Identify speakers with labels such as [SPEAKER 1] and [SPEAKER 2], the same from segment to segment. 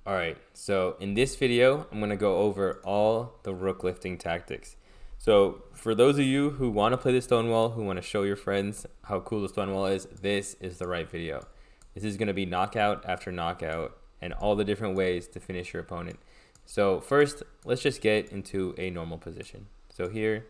[SPEAKER 1] All right, so in this video, I'm going to go over all the rook lifting tactics. So for those of you who want to play the Stonewall, who want to show your friends how cool the Stonewall is, this is the right video. This is going to be knockout after knockout and all the different ways to finish your opponent. So first, let's just get into a normal position. So here,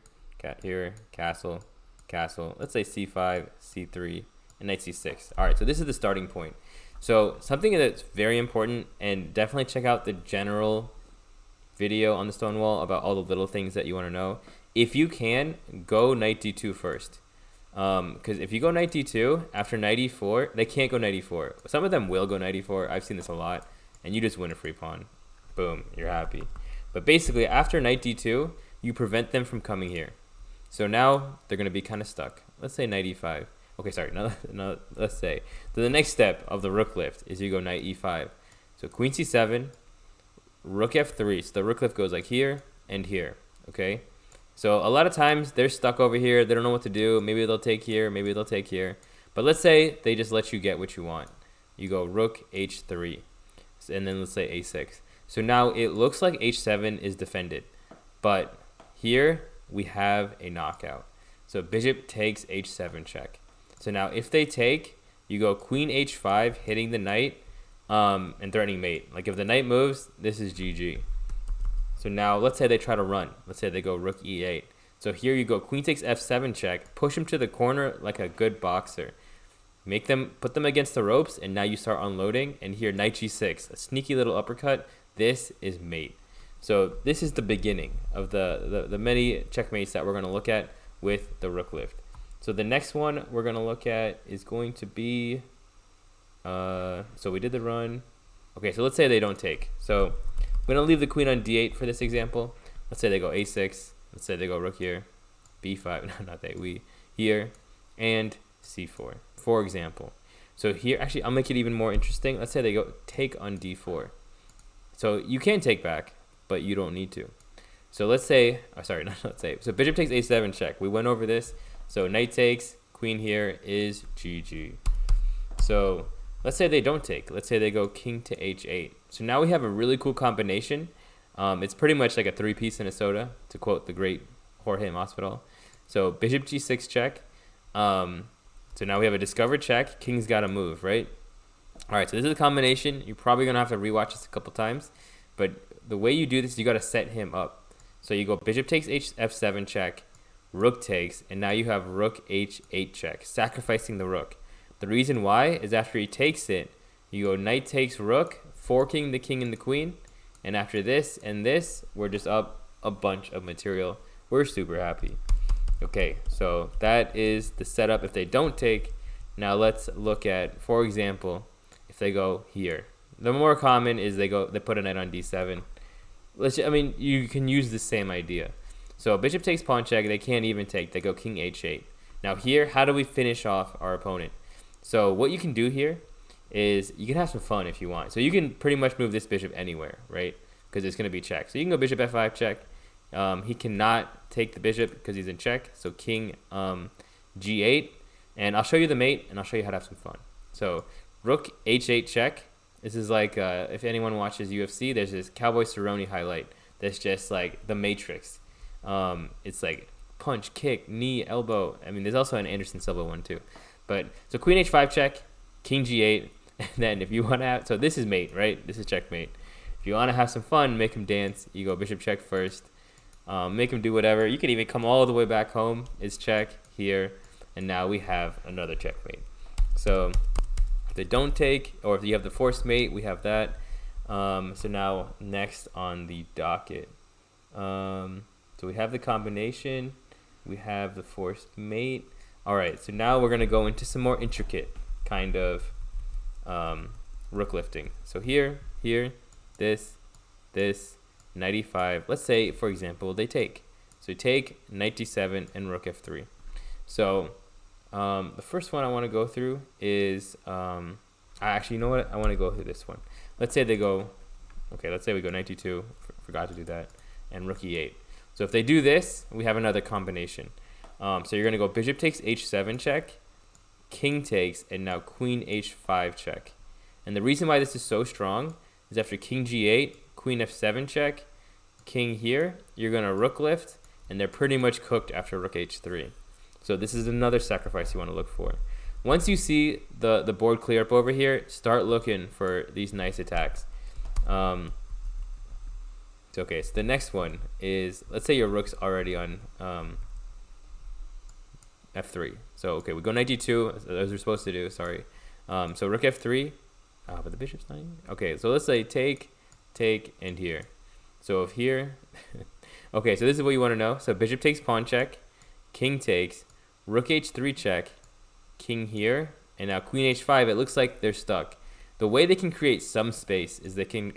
[SPEAKER 1] castle, castle, let's say c5, c3, and knight c6. All right, so this is the starting point. So something that's very important, and definitely check out the general video on the Stonewall about all the little things that you want to know. If you can, go knight d2 first. Because if you go knight d2, after knight e4, they can't go knight e4. Some of them will go knight e4. I've seen this a lot. And you just win a free pawn. Boom, you're happy. But basically, after knight d2, you prevent them from coming here. So now they're going to be kind of stuck. Let's say knight e5. Okay, sorry, no, let's say. So the next step of the rook lift is you go knight e5. So queen c7, rook f3. So the rook lift goes like here and here, okay? So a lot of times they're stuck over here. They don't know what to do. Maybe they'll take here, maybe they'll take here. But let's say they just let you get what you want. You go rook h3, and then let's say a6. So now it looks like h7 is defended. But here we have a knockout. So bishop takes h7 check. So now if they take, you go queen h5, hitting the knight and threatening mate. Like if the knight moves, this is GG. So now let's say they try to run. Let's say they go rook e8. So here you go queen takes f7 check, push them to the corner like a good boxer. Put them against the ropes, and now you start unloading. And here knight g6, a sneaky little uppercut. This is mate. So this is the beginning of the many checkmates that we're going to look at with the rook lift. So the next one we're going to look at is going to be, so we did the run. Okay, so let's say they don't take. So I'm going to leave the queen on d8 for this example. Let's say they go a6. Let's say they go rook here, b5, no, not they, we, here, and c4, for example. So here, actually, I'll make it even more interesting. Let's say they go take on d4. So you can take back, but you don't need to. So let's say, oh, sorry, not let's say. So bishop takes a7 check. We went over this. So knight takes, queen here is GG. So let's say they don't take. Let's say they go king to h8. So now we have a really cool combination. It's pretty much like a three-piece in a soda, to quote the great Jorge Masvidal. So bishop g6 check. So now we have a discovered check. King's got to move, right? All right, so this is a combination. You're probably going to have to rewatch this a couple times. But the way you do this, you got to set him up. So you go bishop takes f7 check, rook takes, and now you have rook h8 check, sacrificing the rook. The reason why is after he takes it, you go knight takes rook, forking the king and the queen. And after this and this, we're just up a bunch of material. We're super happy. Okay, so that is the setup if they don't take. Now let's look at, for example, if they go here. The more common is they put a knight on d7. You can use the same idea. So bishop takes pawn check. They can't even take. They go king h8. Now here, how do we finish off our opponent? So what you can do here is you can have some fun if you want. So you can pretty much move this bishop anywhere, right? Because it's going to be check. So you can go bishop f5 check. He cannot take the bishop because he's in check. So king g8. And I'll show you the mate, and I'll show you how to have some fun. So rook h8 check. This is like, if anyone watches UFC, there's this Cowboy Cerrone highlight that's just like the Matrix. It's like punch, kick, knee, elbow. I mean, there's also an Anderson Silva one too. But so queen h5 check, king g8, and then if you want to have, so this is mate, right? This is checkmate. If you want to have some fun, make him dance. You go bishop check first. Make him do whatever. You can even come all the way back home. It's check here, and now we have another checkmate. So if they don't take, or if you have the forced mate, we have that. So now next on the docket. So we have the combination. We have the forced mate. All right, so now we're going to go into some more intricate kind of rook lifting. So here, this, knight e5. Let's say, for example, they take. So take knight d7 and rook f3. So the first one I want to go through is, actually, you know what? I want to go through this one. Let's say they go, okay, let's say we go knight d2. Forgot to do that. And rook e8. So if they do this, we have another combination. So you're going to go bishop takes h7 check, king takes, and now queen h5 check. And the reason why this is so strong is after king g8, queen f7 check, king here, you're going to rook lift, and they're pretty much cooked after rook h3. So this is another sacrifice you want to look for. Once you see the board clear up over here, start looking for these nice attacks. Okay, so the next one is, let's say your rook's already on f3. So, okay, we go knight d2, as we're supposed to do, sorry. So rook f3, but the bishop's not even. Okay, so let's say take, and here. So if here, okay, so this is what you want to know. So bishop takes pawn check, king takes, rook h3 check, king here, and now queen h5. It looks like they're stuck. The way they can create some space is they can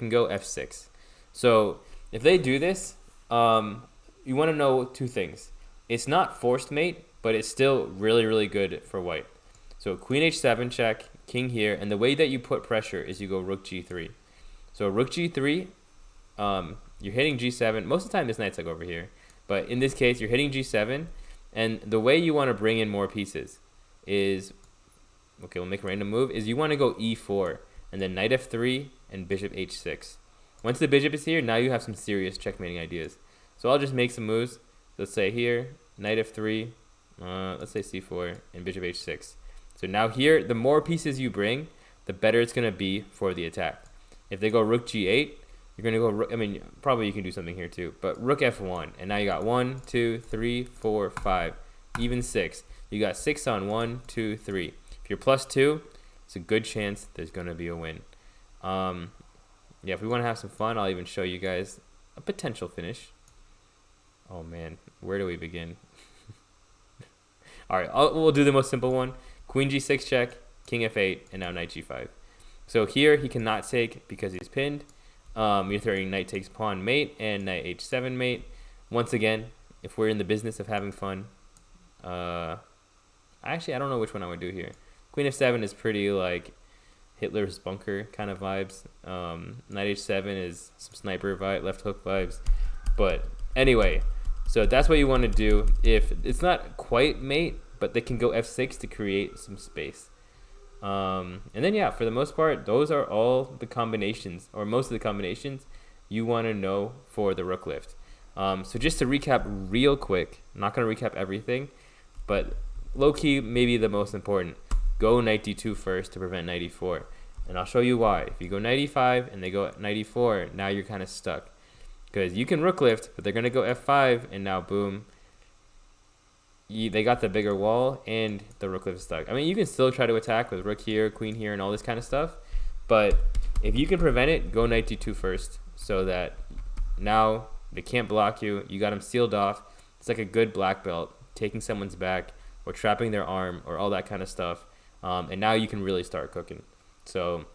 [SPEAKER 1] go f6. So if they do this, you want to know two things. It's not forced mate, but it's still really, really good for white. So queen h7 check, king here, and the way that you put pressure is you go rook g3. So rook g3, you're hitting g7. Most of the time this knight's like over here, but in this case you're hitting g7, and the way you want to bring in more pieces is, okay, we'll make a random move, is you want to go e4, and then knight f3 and bishop h6. Once the bishop is here, now you have some serious checkmating ideas. So I'll just make some moves. Let's say here, knight f3, let's say c4, and bishop h6. So now here, the more pieces you bring, the better it's going to be for the attack. If they go rook g8, you're going to go rook, I mean, probably you can do something here too, but rook f1, and now you got 1, 2, 3, 4, 5, even 6. You got 6 on 1, 2, 3. If you're +2, it's a good chance there's going to be a win. Yeah, if we want to have some fun, I'll even show you guys a potential finish. Oh man, where do we begin? All right, we'll do the most simple one. Queen g6 check, king f8, and now knight g5. So here he cannot take because he's pinned. You're throwing knight takes pawn mate and knight h7 mate. Once again, if we're in the business of having fun, actually I don't know which one I would do here. Queen f7 is pretty like Hitler's bunker kind of vibes. Knight h7 is some sniper vibe, left hook vibes. But anyway, so that's what you want to do. If it's not quite mate, but they can go f6 to create some space. And then yeah, for the most part, those are all the combinations, or most of the combinations you want to know for the rook lift. So just to recap real quick, I'm not going to recap everything, but low-key maybe the most important. Go knight d2 first to prevent knight e4. And I'll show you why. If you go knight e5 and they go knight e4, now you're kind of stuck. Because you can rook lift, but they're going to go f5, and now boom, they got the bigger wall, and the rook lift is stuck. I mean, you can still try to attack with rook here, queen here, and all this kind of stuff. But if you can prevent it, go knight d2 first, so that now they can't block you. You got them sealed off. It's like a good black belt, taking someone's back, or trapping their arm, or all that kind of stuff. And now you can really start cooking. So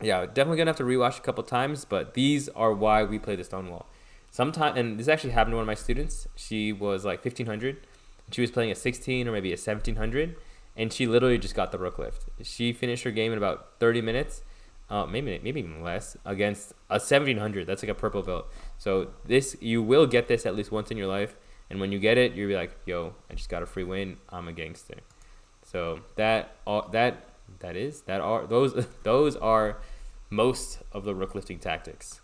[SPEAKER 1] yeah, definitely gonna have to rewatch a couple times, but these are why we play the Stonewall. Sometimes, and this actually happened to one of my students. She was like 1500. She was playing a 16 or maybe a 1700, and she literally just got the rook lift. She finished her game in about 30 minutes, maybe even less, against a 1700. That's like a purple belt. So this, you will get this at least once in your life, and when you get it, you'll be like, yo, I just got a free win. I'm a gangster. So those are most of the rook lifting tactics.